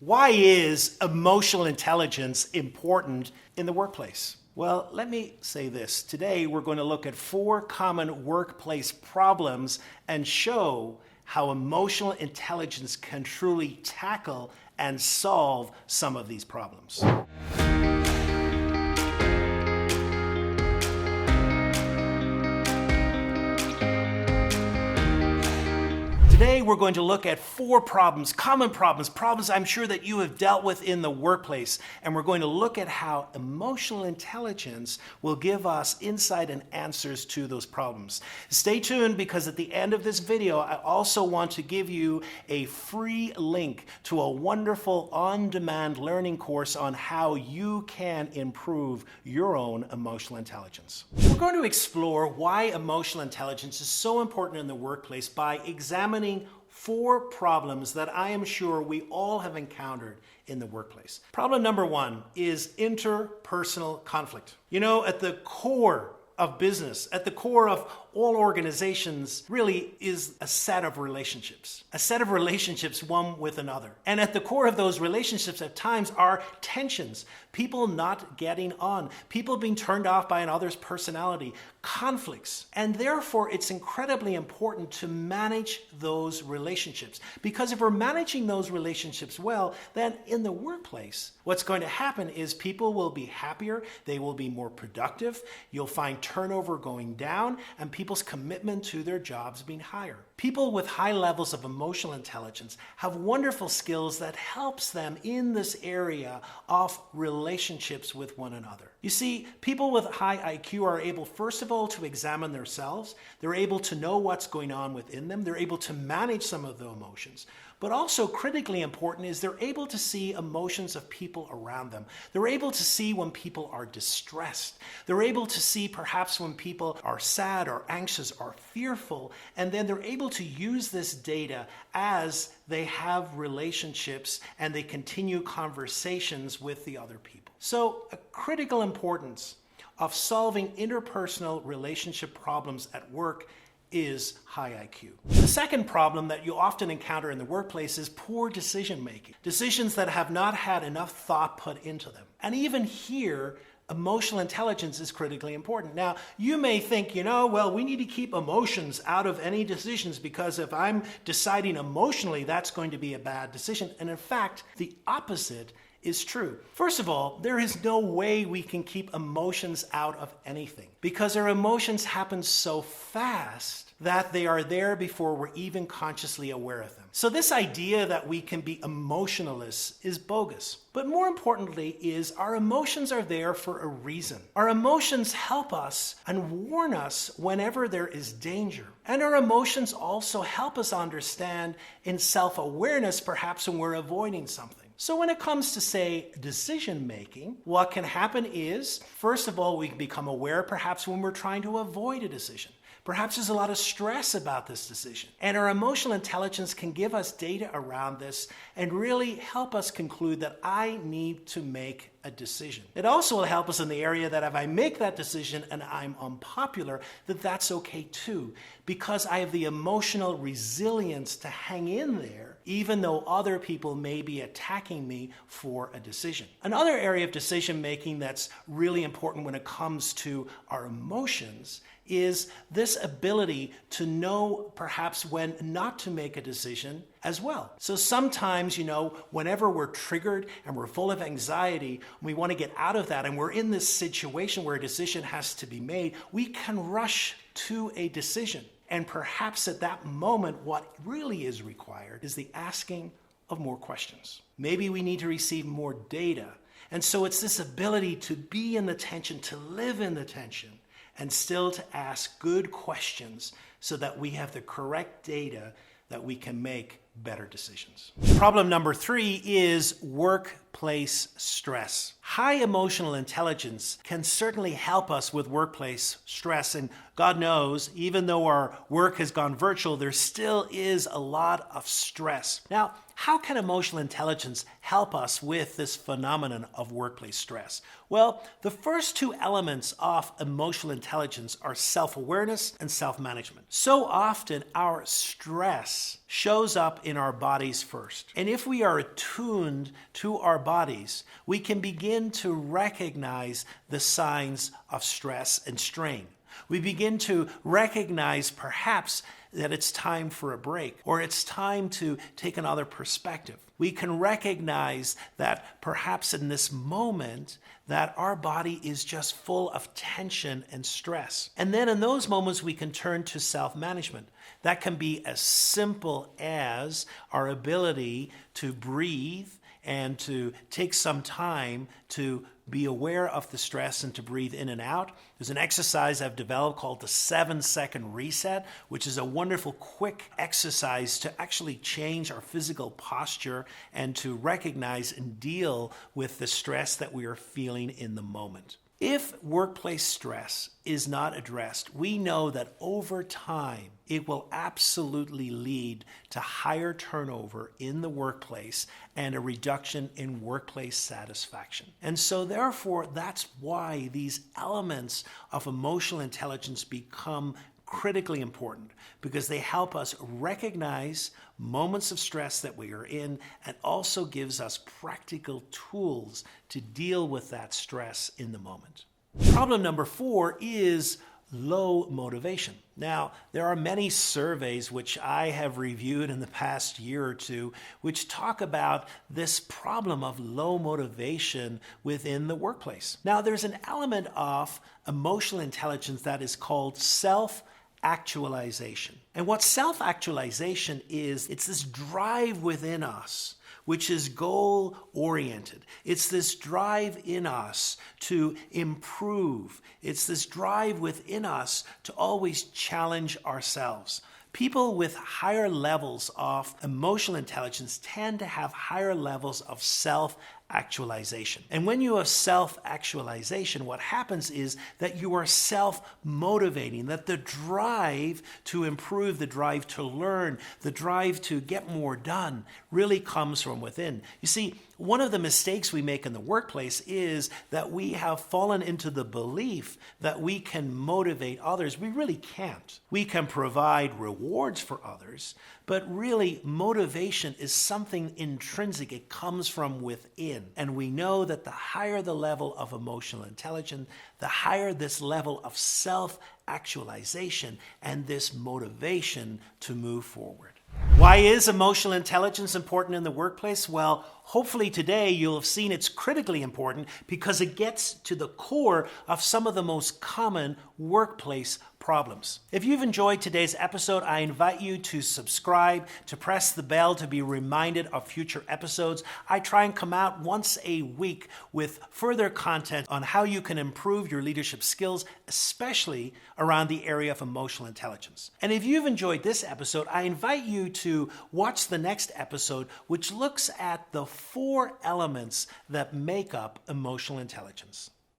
Why is emotional intelligence important in the workplace? Well, let me say this. Today, we're going to look at 4 common workplace problems and show how emotional intelligence can truly tackle and solve some of these problems. Today, we're going to look at 4 problems, common problems I'm sure that you have dealt with in the workplace. And we're going to look at how emotional intelligence will give us insight and answers to those problems. Stay tuned, because at the end of this video, I also want to give you a free link to a wonderful on-demand learning course on how you can improve your own emotional intelligence. We're going to explore why emotional intelligence is so important in the workplace by examining 4 problems that I am sure we all have encountered in the workplace. Problem number 1 is interpersonal conflict. You know, at the core of business, at the core of all organizations, really is a set of relationships. A set of relationships, one with another. And at the core of those relationships at times are tensions, people not getting on, people being turned off by another's personality, conflicts. And therefore, it's incredibly important to manage those relationships. Because if we're managing those relationships well, then in the workplace, what's going to happen is people will be happier, they will be more productive, you'll find turnover going down, and people's commitment to their jobs being higher. People with high levels of emotional intelligence have wonderful skills that helps them in this area of relationships with one another. You see, people with high IQ are able, first of all, to examine themselves. They're able to know what's going on within them. They're able to manage some of the emotions. But also critically important is they're able to see emotions of people around them. They're able to see when people are distressed. They're able to see perhaps when people are sad or anxious or fearful. And then they're able to use this data as they have relationships and they continue conversations with the other people. So a critical importance of solving interpersonal relationship problems at work is high IQ. The second problem that you often encounter in the workplace is poor decision making. Decisions that have not had enough thought put into them. And even here, emotional intelligence is critically important. Now, you may think, well, we need to keep emotions out of any decisions, because if I'm deciding emotionally, that's going to be a bad decision. And in fact, the opposite is true. First of all, there is no way we can keep emotions out of anything, because our emotions happen so fast that they are there before we're even consciously aware of them. So this idea that we can be emotionless is bogus. But more importantly is our emotions are there for a reason. Our emotions help us and warn us whenever there is danger. And our emotions also help us understand in self-awareness, perhaps when we're avoiding something. So when it comes to, say, decision making, what can happen is, first of all, we can become aware perhaps when we're trying to avoid a decision. Perhaps there's a lot of stress about this decision. And our emotional intelligence can give us data around this and really help us conclude that I need to make a decision. It also will help us in the area that if I make that decision and I'm unpopular, that's okay too, because I have the emotional resilience to hang in there, even though other people may be attacking me for a decision. Another area of decision making that's really important when it comes to our emotions is this ability to know perhaps when not to make a decision as well. So sometimes, whenever we're triggered and we're full of anxiety, we want to get out of that, and we're in this situation where a decision has to be made, we can rush to a decision. And perhaps at that moment, what really is required is the asking of more questions. Maybe we need to receive more data. And so it's this ability to be in the tension, to live in the tension, and still to ask good questions so that we have the correct data that we can make better decisions. Problem number 3 is work workplace stress. High emotional intelligence can certainly help us with workplace stress. And God knows, even though our work has gone virtual, there still is a lot of stress. Now, how can emotional intelligence help us with this phenomenon of workplace stress? Well, the first two elements of emotional intelligence are self-awareness and self-management. So often our stress shows up in our bodies first. And if we are attuned to our bodies, we can begin to recognize the signs of stress and strain. We begin to recognize perhaps that it's time for a break or it's time to take another perspective. We can recognize that perhaps in this moment that our body is just full of tension and stress. And then in those moments we can turn to self-management. That can be as simple as our ability to breathe and to take some time to be aware of the stress and to breathe in and out. There's an exercise I've developed called the 7-second reset, which is a wonderful quick exercise to actually change our physical posture and to recognize and deal with the stress that we are feeling in the moment. If workplace stress is not addressed, we know that over time it will absolutely lead to higher turnover in the workplace and a reduction in workplace satisfaction. And so therefore, that's why these elements of emotional intelligence become critically important, because they help us recognize moments of stress that we are in and also gives us practical tools to deal with that stress in the moment. Problem number 4 is low motivation. Now, there are many surveys which I have reviewed in the past year or two which talk about this problem of low motivation within the workplace. Now, there's an element of emotional intelligence that is called self-actualization. And what self-actualization is, it's this drive within us which is goal-oriented. It's this drive in us to improve. It's this drive within us to always challenge ourselves. People with higher levels of emotional intelligence tend to have higher levels of self-actualization. And when you have self-actualization, what happens is that you are self-motivating, that the drive to improve, the drive to learn, the drive to get more done really comes from within. You see, one of the mistakes we make in the workplace is that we have fallen into the belief that we can motivate others. We really can't. We can provide rewards for others, but really motivation is something intrinsic. It comes from within. And we know that the higher the level of emotional intelligence, the higher this level of self-actualization and this motivation to move forward. Why is emotional intelligence important in the workplace? Well, hopefully today you'll have seen it's critically important because it gets to the core of some of the most common workplace problems. If you've enjoyed today's episode, I invite you to subscribe, to press the bell to be reminded of future episodes. I try and come out once a week with further content on how you can improve your leadership skills, especially around the area of emotional intelligence. And if you've enjoyed this episode, I invite you to watch the next episode, which looks at the 4 elements that make up emotional intelligence.